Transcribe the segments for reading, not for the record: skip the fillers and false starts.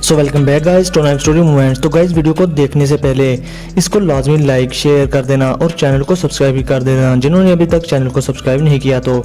So welcome back guys to night story movements. तो guys video को देखने से पहले इसको लाजमी लाइक शेयर कर देना और चैनल को सब्सक्राइब भी कर देना। जिन्होंने अभी तक चैनल को सब्सक्राइब नहीं किया तो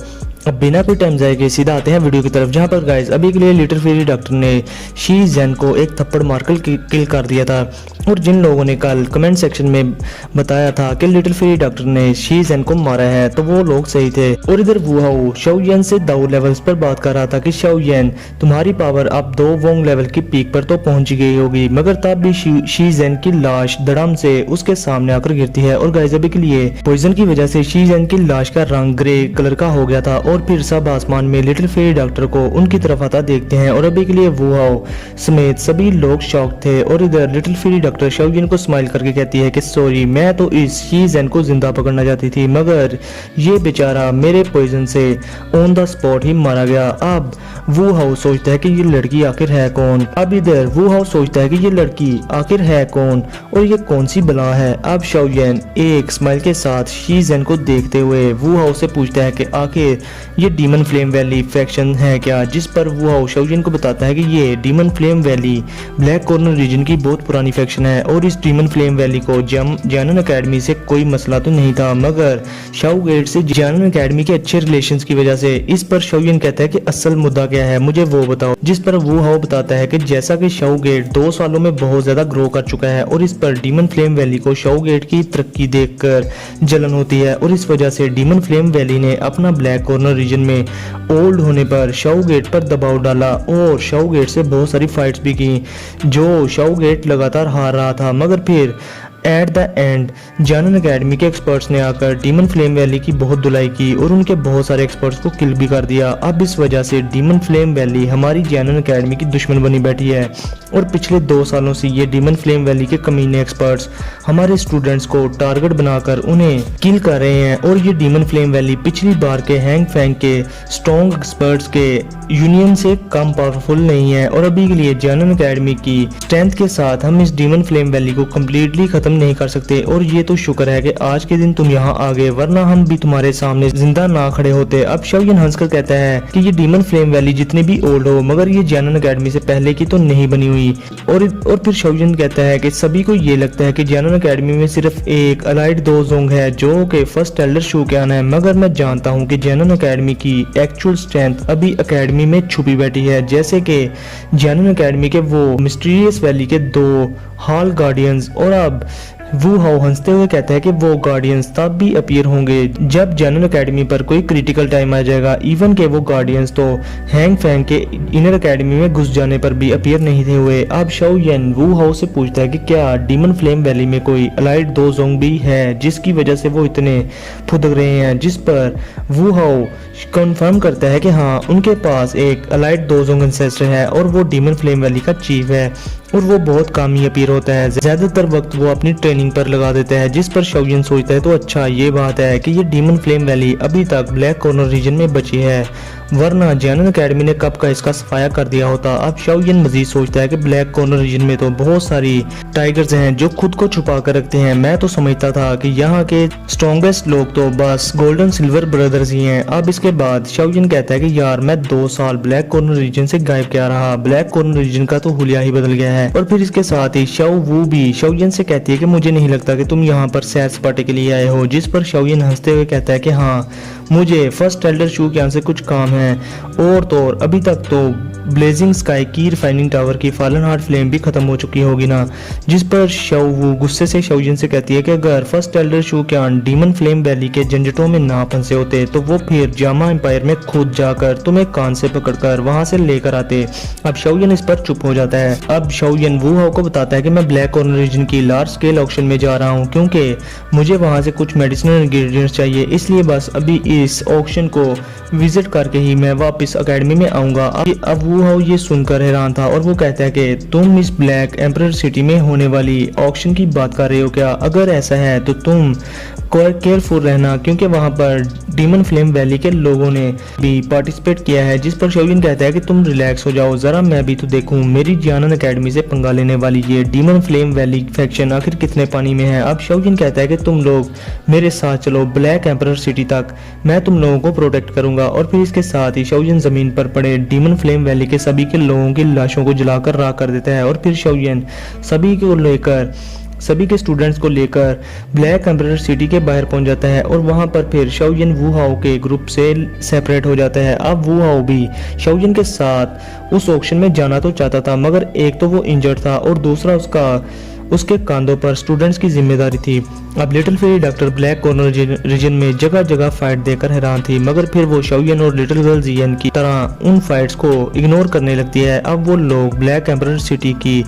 अब बिना कोई टाइम जाए के सीधा आते हैं वीडियो की तरफ, जहां पर गाइस अभी के लिए लिटिल फेरी डॉक्टर ने शी जेन को एक थप्पड़ मारकर किल कर दिया था। और जिन लोगों ने कल कमेंट सेक्शन में बताया था कि लिटिल फेरी डॉक्टर ने शी जेन को मारा है तो वो लोग सही थे। और इधर वू हाउ शाओ येन से दाऊ लेवल्स पर बात कर रहा था कि शाओ येन तुम्हारी पावर अब 2 वोंग लेवल की पीक पर तो पहुंच गई होगी, मगर तब भी शी जेन की लाश धड़ाम से उसके सामने आकर गिरती है। और गाइस अभी के लिए पॉइजन की वजह से शी जेन की लाश का रंग ग्रे कलर का हो गया था। और फिर सब आसमान में लिटिल फेरी डॉक्टर को उनकी तरफ आता देखते हैं और अभी के लिए वू हाउ समेत सभी लोग शॉक थे। और इधर लिटिल फेरी डॉक्टर शाओ येन को स्माइल करके कहती है कि सॉरी, मैं तो इस शी जेन को जिंदा पकड़ना चाहती थी, मगर ये बेचारा मेरे पॉइजन से ऑन द स्पॉट ही मारा गया। अब वू हाउ सोचता है कि ये लड़की आखिर है कौन। अब इधर वू हाउ सोचता है कि ये लड़की आखिर है कौन और ये कौन सी बला है। अब शाओ येन एक स्माइल के साथ शी जेन को देखते हुए वू हाउ से पूछता है कि आखिर ये डीमन फ्लेम वैली फैक्शन है क्या, जिस पर वू हाउ शाओ येन को बताता है कि ये demon flame valley black corner region की बहुत पुरानी फैक्शन है। और इस डीमन फ्लेम वैली को जैनन एकेडमी से कोई मसला तो नहीं था, मगर शाओ गेट से जैनन एकेडमी के अच्छे रिलेशंस की वजह से। इस पर शाओ येन कहता है कि असल मुद्दा क्या है, मुझे वो बताओ। जिस पर वू हाउ बताता है कि जैसा कि शाओ गेट 2 सालों में बहुत ज्यादा ग्रो कर चुका है और इस पर डीमन फ्लेम वैली को शाओ गेट की तरक्की देखकर जलन होती है और इस वजह से डीमन फ्लेम वैली ने अपना ब्लैक कॉर्नर रीजन में ओल्ड होने पर शाओ गेट पर दबाव डाला और शाओ गेट से बहुत सारी फाइट्स भी की, जो शाओ गेट लगातार हार रहा था। मगर फिर एट द एंड जैनन एकेडमी के एक्सपर्ट्स ने आकर डीमन फ्लेम वैली की बहुत धुलाई की और उनके बहुत सारे एक्सपर्ट्स को किल भी कर दिया। अब इस वजह से डीमन फ्लेम वैली हमारी जैनन एकेडमी की दुश्मन बनी बैठी है और पिछले 2 सालों से ये डीमन फ्लेम वैली के कमीने एक्सपर्ट्स हमारे स्टूडेंट्स को टारगेट बनाकर उन्हें किल कर रहे हैं। और ये डीमन फ्लेम वैली पिछली बार के हैंग फैंग के स्ट्रॉन्ग एक्सपर्ट्स के यूनियन से कम पावरफुल नहीं है। और अभी के लिए जैनन एकेडमी की स्ट्रेंथ के साथ हम इस डीमन फ्लेम वैली को कम्प्लीटली खत्म नहीं कर सकते। और ये तो शुक्र है कि आज के दिन तुम यहाँ आ गए, वरना हम भी तुम्हारे सामने जिंदा ना खड़े होते। अब शाओ येन हंसकर कहता है कि ये डीमन फ्लेम वैली जितनी भी ओल्ड हो, मगर ये जैनन एकेडमी से पहले की तो नहीं बनी हुई। और फिर शाओ येन कहता है कि सभी को ये लगता है कि जैनन एकेडमी में सिर्फ एक अलाइड 2 जोंग है जो कि फर्स्ट एल्डर शू के आना है, मगर मैं जानता हूँ कि जैनन एकेडमी की एक्चुअल स्ट्रेंथ अभी एकेडमी में छुपी बैठी है। जैसे कि जैनन एकेडमी के वो मिस्टीरियस वैली के 2 हॉल गार्डियंस। और अब वू हाउ हंसते हुए कहता है कि वो गार्डियंस तब भी अपीयर होंगे जब जैनन एकेडमी पर कोई क्रिटिकल टाइम आ जाएगा। इवन के वो गार्डियंस तो हैंग फैंग के इनर एकेडमी में घुस जाने पर भी अपीयर नहीं थे हुए। अब शाओ येन वू हाउ से पूछता है कि क्या डीमन फ्लेम वैली में कोई अलाइड 2 जोंग भी है जिसकी वजह से वो इतने फुदक रहे हैं। जिस पर वू हाउ कंफर्म करता है कि हाँ, उनके पास एक अलाइड 2 जोंग एंसेस्टर है और वो डीमन फ्लेम वैली का चीफ है और वो बहुत कामी अपीयर होता है। ज्यादातर वक्त वो अपनी ट्रेनिंग पर लगा देता है। जिस पर शाओ येन सोचता है तो अच्छा ये बात है कि ये डीमन फ्लेम वैली अभी तक ब्लैक कॉर्नर रीजन में बची है, वरना जैनन एकेडमी ने कब का इसका सफाया कर दिया होता। अब शाओ येन मजीद सोचता है कि ब्लैक कॉर्नर रीजन में तो बहुत सारी टाइगर्स हैं जो खुद को छुपा कर रखते हैं। मैं तो समझता था कि यहाँ के स्ट्रॉन्गेस्ट लोग तो बस गोल्डन सिल्वर ब्रदर्स ही हैं। अब इसके बाद शाओ येन कहता है कि यार मैं 2 साल ब्लैक कॉर्नर रीजन से गायब क्या रहा, ब्लैक कॉर्नर रीजन का तो हुलिया ही बदल गया है। और फिर इसके साथ ही शाओ वू भी शाओ येन से कहती है कि मुझे नहीं लगता कि तुम यहाँ पर सैर सपाटे के लिए आए हो। जिस पर शाओ येन हंसते हुए कहता है कि हाँ, मुझे फर्स्ट एल्डर शू के यहाँ से कुछ काम है और तो और अभी तक तो ब्लेजिंग स्काई की रिफाइनिंग टावर की फॉलन हार्ट फ्लेम भी खत्म हो चुकी होगी ना। जिस पर शाओ वू गुस्से से शाओ येन से कहती है कि अगर फर्स्ट एल्डर शू के डीमन फ्लेम वैली के झंझटों में ना फंसे होते तो वो फिर जामा एम्पायर में खुद जाकर तुम्हें कान से पकड़कर वहां से लेकर आते। अब शाओ येन इस पर चुप हो जाता है। अब शाओ येन वू हाउ को बताता है कि मैं ब्लैक कॉर्नर रीजन की लार्ज स्केल ऑक्शन में जा रहा हूँ क्योंकि मुझे वहां से कुछ मेडिसिनल इंग्रेडिएंट्स चाहिए, इसलिए बस अभी इस ऑक्शन को विजिट करके ही मैं वापस एकेडमी में आऊंगा। अब वू हाउ ये सुनकर हैरान था और वो कहता है कि तुम इस ब्लैक एम्परर सिटी में होने वाली ऑक्शन की बात कर रहे हो क्या? अगर ऐसा है तो तुम केयरफुल रहना, क्योंकि वहाँ पर डीमन फ्लेम वैली के लोगों ने भी पार्टिसिपेट किया है। जिस पर शाओलिन कहता है कि तुम रिलैक्स हो जाओ, जरा मैं भी तो देखूं मेरी जियानन एकेडमी से पंगा लेने वाली ये डीमन फ्लेम वैली फैक्शन आखिर कितने पानी में है। अब शाओलिन कहता है कि तुम लोग मेरे साथ चलो ब्लैक एम्परर सिटी तक, मैं तुम लोगों को प्रोटेक्ट करूंगा। और फिर इसके साथ ही शाओलिन जमीन पर पड़े डीमन फ्लेम वैली के सभी के लोगों की लाशों को जलाकर राख कर देता है। और फिर शाओलिन सभी के स्टूडेंट्स को लेकर ब्लैक एम्परर सिटी के बाहर पहुंच जाता है और वहां पर फिर शाओलिन वू हाओ के ग्रुप से सेपरेट हो जाता है। अब वू हाओ भी शाओलिन के साथ उस ऑक्शन में जाना तो चाहता था, मगर एक तो वो इंजर्ड था और दूसरा उसके कांधों पर स्टूडेंट्स की जिम्मेदारी थी। अब little fairy doctor black corner reason में जगह जगह फाइट देकर हैरान थी, मगर फिर वो शाओलिन और लिटिल गर्ल जियन की तरह उन फाइट्स को इग्नोर करने लगती है। अब वो लोग ब्लैक एम्परर सिटी की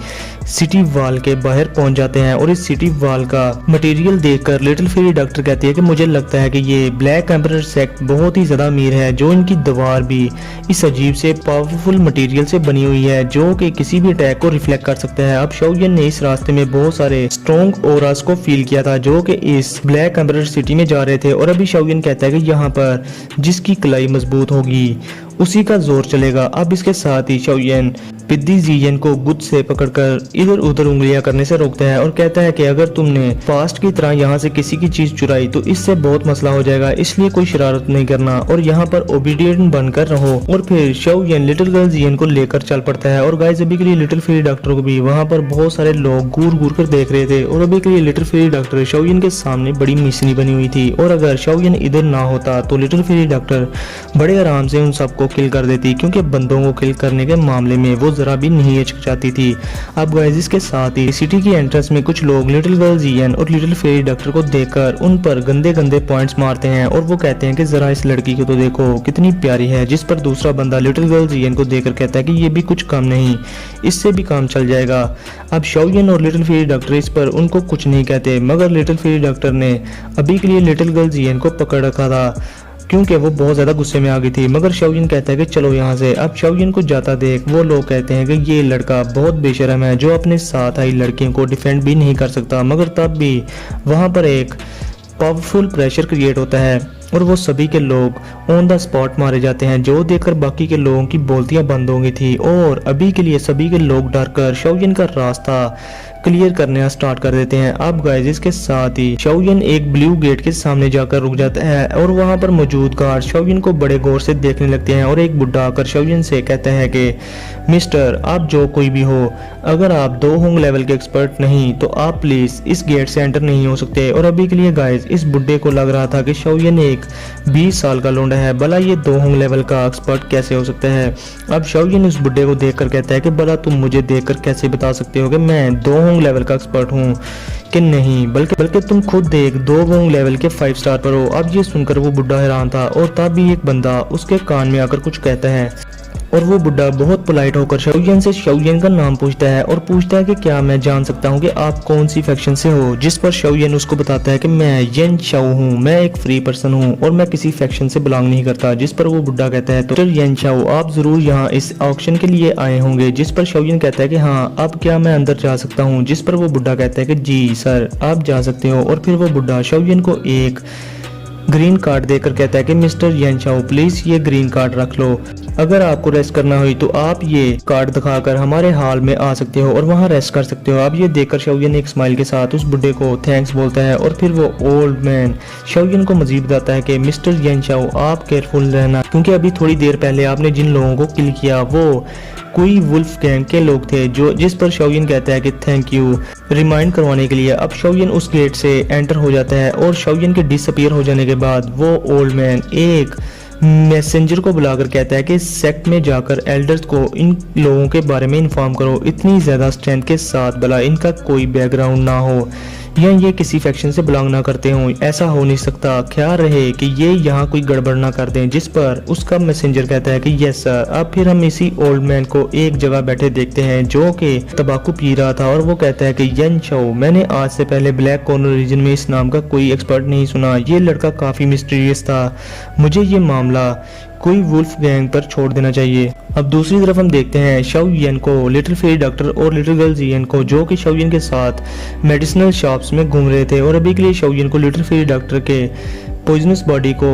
सिटी वॉल के बाहर पहुंच जाते हैं और इस सिटी वॉल का मटेरियल देखकर लिटिल फेरी डॉक्टर कहती है कि मुझे लगता है कि ये ब्लैक एम्परर सेक्ट बहुत ही ज्यादा अमीर है, जो इनकी दीवार भी इस अजीब से पावरफुल मटेरियल से बनी हुई है जो कि किसी भी अटैक को रिफ्लेक्ट कर सकता है। अब शाओलिन ने इस रास्ते में बहुत सारे स्ट्रॉन्ग ऑरास को फील किया था जो कि इस ब्लैक एम्परर सिटी में जा रहे थे। और अभी शाओलिन कहता है कि यहाँ पर जिसकी कलाई मजबूत होगी उसी का जोर चलेगा। अब इसके साथ ही शाओलिन पिद्दी जियन को गुद से पकड़कर इधर उधर उंगलियां करने से रोकता है और कहता है कि अगर तुमने फास्ट की तरह यहाँ से किसी की चीज चुराई तो इससे बहुत मसला हो जाएगा, इसलिए कोई शरारत नहीं करना और यहाँ पर ओबीडियंट बनकर रहो। और फिर शाओलिन लिटिल गर्ल जियन को लेकर चल पड़ता है। और गाइस अभी के लिए लिटिल फेरी डॉक्टर को भी वहाँ पर बहुत सारे लोग घूर घूर कर देख रहे थे और अभी के लिए लिटिल फेरी डॉक्टर शाओलिन के सामने बड़ी मिशनी बनी हुई थी और अगर शाओलिन इधर ना होता तो लिटिल फेरी डॉक्टर बड़े आराम से उन सबको किल कर देती, क्योंकि बंदों को किल करने के मामले में वो जरा भी नहीं हिचकिचाती थी। अब गाइस इसके साथ ही सिटी की एंट्रेंस में कुछ लोग लिटिल गर्ल जियन और लिटिल फेरी डॉक्टर को देखकर उन पर गंदे गंदे पॉइंट्स मारते हैं और वो कहते हैं कि जरा इस लड़की को तो देखो कितनी प्यारी है। जिस पर दूसरा बंदा लिटिल गर्ल जियन को देखकर कहता है कि ये भी कुछ कम नहीं, इससे भी काम चल जाएगा। अब शाओलिन और लिटिल फेरी डॉक्टर इस पर उनको कुछ नहीं कहते, मगर लिटिल फेरी डॉक्टर ने अभी के लिए लिटिल गर्ल जियन को पकड़ रखा था क्योंकि वो बहुत ज्यादा गुस्से में आ गई थी। मगर शाओलिन कहता है कि चलो यहाँ से। अब शाओलिन को जाता देख वो लोग कहते हैं कि ये लड़का बहुत बेशरम है जो अपने साथ आई लड़कियों को डिफेंड भी नहीं कर सकता, मगर तब भी वहाँ पर एक पावरफुल प्रेशर क्रिएट होता है और वो सभी के लोग ऑन द स्पॉट मारे जाते हैं, जो देखकर बाकी के लोगों की बोलतियां बंद हो गई थी। और अभी के लिए सभी के लोग डरकर शाओलिन का रास्ता क्लियर करना स्टार्ट कर देते हैं। अब गाइस इसके साथ ही शाओलिन एक ब्लू गेट के सामने जाकर रुक जाता है और वहां पर मौजूद गार्ड शाओलिन को बड़े गौर से देखने लगते हैं और एक बुढ़ा आकर शाओलिन से कहता है कि मिस्टर आप जो कोई भी हो, अगर आप 2 होंग लेवल के एक्सपर्ट नहीं तो आप प्लीज इस गेट से एंटर नहीं हो सकते। और अभी के लिए गाइस इस बुढ़े को लग रहा था कि शाओलिन एक 20 साल का लोंडा है, भला ये 2 होंग लेवल का एक्सपर्ट कैसे हो सकता है। अब शाओलिन उस बुढ़े को देखकर कहता है कि भला तुम मुझे देखकर कैसे बता सकते हो कि मैं 2 होंग लेवल का एक्सपर्ट हूँ कि नहीं, बल्कि तुम खुद देख 2 होंग लेवल के 5 स्टार पर हो। अब ये सुनकर वो बुढ़ा हैरान था और तभी एक बंदा उसके कान में आकर कुछ कहता है और वो बुढ़ा बहुत पोलाइट होकर शाओलिन से शाओलिन का नाम पूछता है और पूछता है कि क्या मैं जान सकता हूँ कि आप कौन सी फैक्शन से हो। जिस पर शाओलिन उसको बताता है कि मैं येन शाओ हूँ, मैं एक फ्री पर्सन हूँ और मैं किसी फैक्शन से बिलोंग नहीं करता। जिस पर वो बुढ़ा कहता है तो येन शाओ आप जरूर यहाँ इस ऑक्शन के लिए आए होंगे। जिस पर शाओलिन कहता है कि हाँ, अब क्या मैं अंदर जा सकता हूँ। जिस पर वो बुढ़ा कहता है कि जी सर आप जा सकते हो। और फिर वो बुढ़ा शाओलिन को एक ग्रीन कार्ड देकर कहता है कि मिस्टर येन शाओ प्लीज ये ग्रीन कार्ड रख लो, अगर आपको रेस्ट करना हुई तो आप ये कार्ड दिखाकर हमारे हॉल में आ सकते हो और वहाँ रेस्ट कर सकते हो। अब ये देखकर शाओलिन एक स्माइल के साथ उस बुढ़े को थैंक्स बोलता है और फिर वो ओल्ड मैन शाओलिन को मजीद बताता है कि मिस्टर येन शाओ आप केयरफुल रहना, क्योंकि अभी थोड़ी देर पहले आपने जिन लोगों को किल किया वो कोई वुल्फ गैंग के लोग थे। जिस पर शाओलिन कहता है कि थैंक यू रिमाइंड करवाने के लिए। अब शाओलिन उस गेट से एंटर हो जाता है और शाओलिन के डिसअपीयर हो जाने के बाद वो ओल्ड मैन एक मैसेंजर को बुलाकर कहता है कि सेक्ट में जाकर एल्डर्स को इन लोगों के बारे में इन्फॉर्म करो, इतनी ज्यादा स्ट्रेंथ के साथ भला इनका कोई बैकग्राउंड ना हो या ये किसी फैक्शन से बिलोंग ना करते हों, ऐसा हो नहीं सकता, ख्याल रहे कि ये यहाँ कोई गड़बड़ ना कर दें। जिस पर उसका मैसेंजर कहता है कि यस सर। अब फिर हम इसी ओल्ड मैन को एक जगह बैठे देखते हैं जो कि तंबाकू पी रहा था और वो कहता है कि येन शाओ मैंने आज से पहले ब्लैक कॉर्नर रीजन में इस नाम का कोई एक्सपर्ट नहीं सुना, ये लड़का काफी मिस्टीरियस था, मुझे ये मामला कोई वुल्फ गैंग पर छोड़ देना चाहिए। अब दूसरी तरफ हम देखते हैं शाओ यन को, लिटिल फेरी डॉक्टर और लिटिल गर्ल जियन को, जो कि शाओ यन के साथ मेडिसिनल शॉप्स में घूम रहे थे। और अभी के लिए शाओ यन को लिटिल फेरी डॉक्टर के पॉइजनस बॉडी को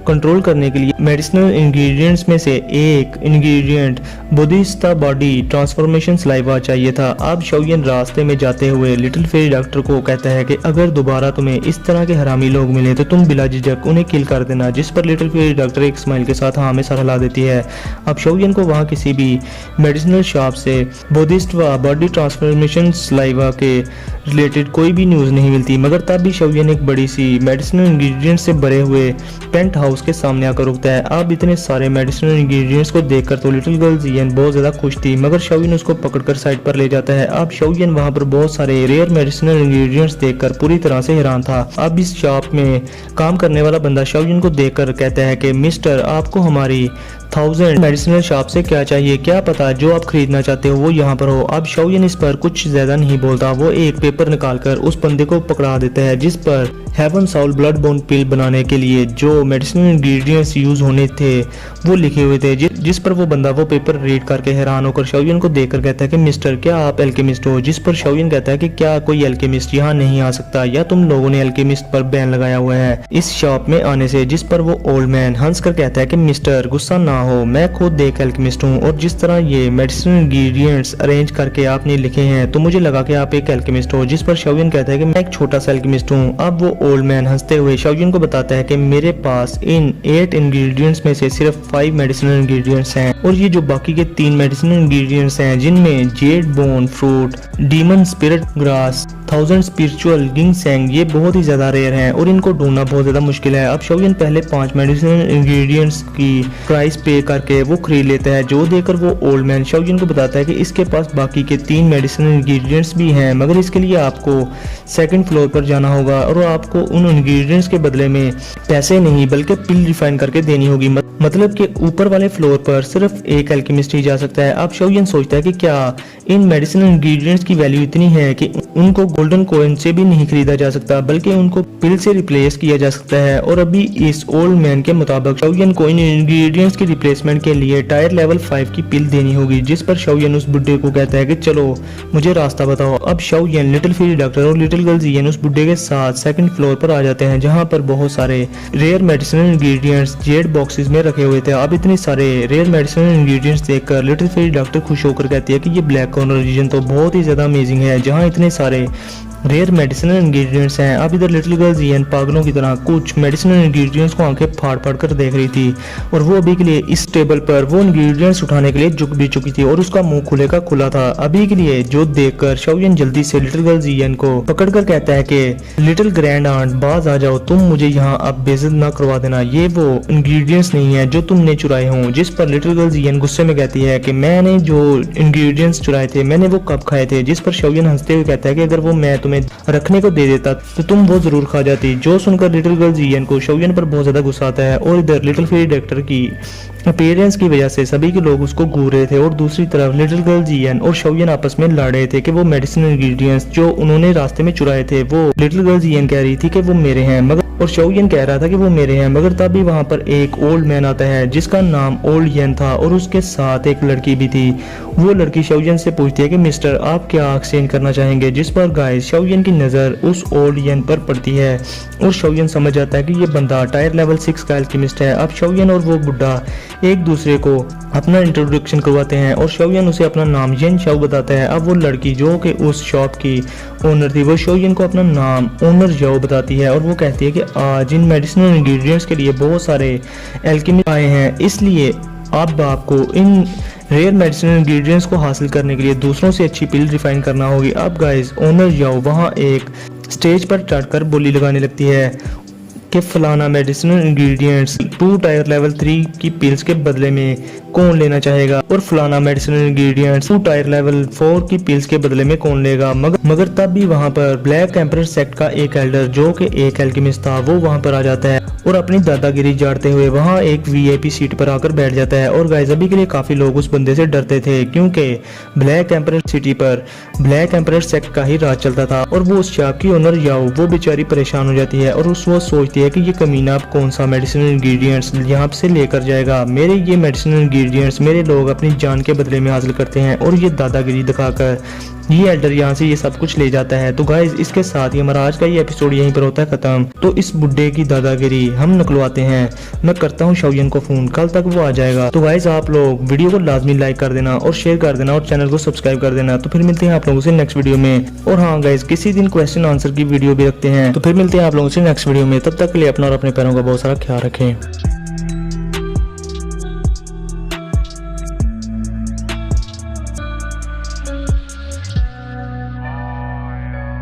कंट्रोल करने के लिए मेडिसिनल इंग्रेडिएंट्स में से एक इंग्रेडिएंट बुद्धिस्ता बॉडी ट्रांसफॉर्मेशन सलाइवा चाहिए था। अब शाओ यन रास्ते में जाते हुए लिटिल फेरी डॉक्टर को कहता है कि अगर दोबारा तुम्हें इस तरह के हरामी लोग मिले तो तुम बिला झिझक उन्हें किल कर देना, जिस पर लिटिल फेरी डॉक्टर एक स्माइल के साथ हाँ में सर हिला देती है। अब शाओ यन को वहाँ किसी भी मेडिसिनल शॉप से बुद्धिस्ता बॉडी ट्रांसफॉर्मेशन सलाइवा के रिलेटेड कोई भी न्यूज़ नहीं मिलती, मगर तब भी शाओ यन एक बड़ी सी मेडिसिनल इंग्रेडिएंट्स से भरे हुए पेंट हाउस के सामने आकर रुकता है। अब इतने सारे मेडिसिनल इंग्रेडिएंट्स को देखकर तो लिटिल गर्ल जियन बहुत ज्यादा खुश थी, मगर शाओ यन उसको पकड़कर साइड पर ले जाता है। अब शाओ यन वहां पर बहुत सारे रेयर मेडिसिनल इंग्रेडिएंट्स देखकर पूरी तरह से हैरान था। अब इस शॉप में काम करने वाला बंदा शाओ यन को देखकर कहता है कि मिस्टर, आपको हमारी 1000 मेडिसिनल शॉप से क्या चाहिए, क्या पता जो आप खरीदना चाहते हो वो यहाँ पर हो। अब शाओ यन इस पर कुछ ज्यादा नहीं बोलता, वो एक पेपर निकालकर उस बंदे को पकड़ा देता है जिस पर हेवन साउल ब्लड बोन पिल बनाने के लिए जो मेडिसिनल इंग्रेडिएंट्स यूज होने थे वो लिखे हुए थे, जिस पर वो बंदा वो पेपर रीड करके हैरान होकर शाओ यन को देखकर कहता है कि मिस्टर, क्या आप एल्केमिस्ट हो? जिस पर शाओ यन कहता है कि क्या कोई एल्केमिस्ट यहाँ नहीं आ सकता, या तुम लोगों ने एल्केमिस्ट पर बैन लगाया हुआ है इस शॉप में आने से। जिस पर वो ओल्ड मैन हंस कर कहता है कि मिस्टर, गुस्सा ना हो, मैं खुद एक एल्केमिस्ट हूँ और जिस तरह ये मेडिसिनल इंग्रेडिएंट्स अरेंज करके आपने लिखे हैं तो मुझे लगा कि आप एक एल्केमिस्ट हो। जिस पर शाओ यन कहता है कि मैं एक छोटा सा एल्केमिस्ट हूँ। अब वो ओल्ड मैन हंसते हुए शाओ यन को बताता है कि मेरे पास इन 8 इंग्रेडिएंट्स में से सिर्फ 5 मेडिसिनल इंग्रेडिएंट्स हैं और ये जो बाकी के 3 मेडिसिनल इंग्रेडिएंट्स हैं जिनमें jade bone fruit, demon spirit grass, 1000 spiritual ginseng, ये बहुत ही ज्यादा रेयर हैं और इनको ढूंढना बहुत ज्यादा मुश्किल है। अब शाओ यन पहले 5 मेडिसिनल इंग्रेडिएंट्स की प्राइस पे करके वो खरीद लेता है, जो देकर वो ओल्ड मैन शाओ यन को बताता है कि इसके पास बाकी के 3 मेडिसिनल इंग्रेडिएंट्स भी हैं, मगर इसके लिए आपको सेकंड फ्लोर पर जाना होगा और आपको उन इंग्रेडिएंट्स के बदले में पैसे नहीं बल्कि पिल रिफाइन करके देनी होगी। मतलब कि ऊपर वाले फ्लोर पर सिर्फ एक एल्केमिस्ट ही जा सकता है। अब शाओ यन सोचता है कि क्या इन मेडिसिनल इंग्रेडिएंट्स की वैल्यू इतनी है कि उनको गोल्डन कॉइन से भी नहीं खरीदा जा सकता बल्कि उनको पिल से रिप्लेस किया जा सकता है। और अभी इस ओल्ड मैन के मुताबिक शाओ यन को इन इंग्रेडिएंट्स की रिप्लेसमेंट के लिए टायर लेवल 5 की पिल देनी होगी, जिस पर शाओ यन उस बुड्ढे को कहता है कि चलो मुझे रास्ता बताओ। अब शाओ यन, लिटिल फेरी डॉक्टर और लिटिल गर्ल जियन उस बुड्ढे के साथ सेकंड फ्लोर पर आ जाते हैं, जहां पर बहुत सारे rare medicinal ingredients jade boxes में रखे हुए थे। अब इतने सारे रेयर मेडिसिनल इंग्रेडिएंट्स देखकर लिटिल फेरी डॉक्टर खुश होकर कहती है कि ये ब्लैक कॉर्नर रीजन तो बहुत ही ज्यादा अमेजिंग है, जहां इतने सारे रेयर मेडिसिनल इंग्रेडिएंट्स हैं। अब इधर लिटिल गर्ल जियन पागलों की तरह कुछ मेडिसिनल इंग्रेडिएंट्स को आंखें फाड़ फाड़ कर देख रही थी और वो अभी के लिए इस टेबल पर वो इंग्रेडिएंट्स उठाने के लिए झुक भी चुकी थी और उसका मुंह खुले का खुला था। अभी के लिए जो देखकर शाओ यन जल्दी से लिटिल गर्ल जियन को पकड़कर कहता है कि लिटिल ग्रैंड आंट, बाज आ जाओ, तुम मुझे यहाँ अब बेइज्जत ना करवा देना, ये वो इंग्रेडिएंट्स नहीं है जो तुमने चुराए हों। जिस पर लिटिल गर्ल जियन गुस्से में कहती है कि मैंने जो इंग्रेडिएंट्स चुराए थे मैंने वो कब खाए थे। जिस पर शाओ यन हंसते हुए कहता है कि अगर वो मैं तुम्हें रखने को दे देता तो तुम वो जरूर खा जाती। जो सुनकर लिटिल गर्ल जियन को शाओ यन पर बहुत ज्यादा गुस्सा आता है और इधर लिटिल फेरी डॉक्टर की अपीयरेंस की वजह से सभी के लोग उसको घूर रहे थे और दूसरी तरफ लिटिल गर्ल जियन और शाओ यन आपस में लड़ रहे थे कि वो मेडिसिनल इंग्रेडिएंट्स जो उन्होंने रास्ते में चुराए थे वो लिटिल गर्ल जियन कह रही थी कि वो मेरे हैं, मगर और शाओ यन कह रहा था कि वो मेरे हैं, मगर तभी वहां पर एक ओल्ड मैन आता है जिसका नाम ओल्ड यन था और उसके साथ एक लड़की भी थी। वो लड़की शाओ यन से पूछती है कि मिस्टर, आप क्या एक्सचेंज करना चाहेंगे। जिस पर गाइस शाओ यन की नजर उस ओल्ड यन पर पड़ती है और शाओ यन समझ जाता है कि ये बंदा टायर लेवल 6 का एल्केमिस्ट है। अब शाओ यन और वो बुड्ढा एक दूसरे को अपना इंट्रोडक्शन करवाते हैं और शाओ यन उसे अपना नाम येन शाओ बताता है। अब वो लड़की जो कि उस शॉप की ओनर थी वो शाओ यन को अपना नाम ओनर जाओ बताती है और वो कहती है कि आज इन मेडिसिनल इंग्रेडिएंट्स के लिए बहुत सारे एल्केमिस्ट आए हैं, इसलिए अब आपको इन रेयर मेडिसिनल इंग्रेडिएंट्स को हासिल करने के लिए दूसरों से अच्छी पिल रिफाइन करना होगी। अब गाइस ओनर जाओ वहाँ एक स्टेज पर चढ़कर बोली लगाने लगती है कि फलाना मेडिसिनल इंग्रेडिएंट्स 2 टायर लेवल 3 की पिल्स के बदले में कौन लेना चाहेगा, और फलाना मेडिसिनल इंग्रेडिएंट्स टायर लेवल 4 की पिल्स के बदले में कौन लेगा। मगर तब भी वहाँ पर ब्लैक एम्परर सेक्ट का एक एल्डर जो कि एक एल्केमिस्ट था वो वहाँ पर आ जाता है और अपनी दादागिरी झाड़ते हुए वहाँ एक वीआईपी सीट पर आकर बैठ जाता है। और गाइस अभी के लिए काफी लोग उस बंदे से डरते थे क्योंकि ब्लैक एम्परर सिटी पर ब्लैक एम्परर सेक्ट का ही राज चलता था। और वो उस शॉप की ओनर याओ वो बेचारी परेशान हो जाती है और वो सोचती है कि ये कमीना अब कौन सा मेडिसिनल इंग्रेडिएंट्स यहाँ से लेकर जाएगा। मेरे ये मेडिसिनल इंग्रेडिएंट्स मेरे लोग अपनी जान के बदले में हासिल करते हैं और ये दादागिरी दिखाकर ये एल्डर यहाँ से ये सब कुछ ले जाता है। तो गाइज इसके साथ ही हमारा आज का ये एपिसोड यहीं पर होता है खत्म। तो इस बुड्ढे की दादागिरी हम निकलवाते हैं। मैं करता हूँ शाओयन को फोन, कल तक वो आ जाएगा। तो गाइज आप लोग वीडियो को लाजमी लाइक कर देना और शेयर कर देना और चैनल को सब्सक्राइब कर देना। तो फिर मिलते हैं आप लोगों से नेक्स्ट वीडियो में। और हाँ गाइज किसी दिन क्वेश्चन आंसर की वीडियो भी रखते हैं। तो फिर मिलते हैं आप लोगों से नेक्स्ट वीडियो में। तब तक के लिए अपना और अपने पैरों का बहुत सारा ख्याल रखें।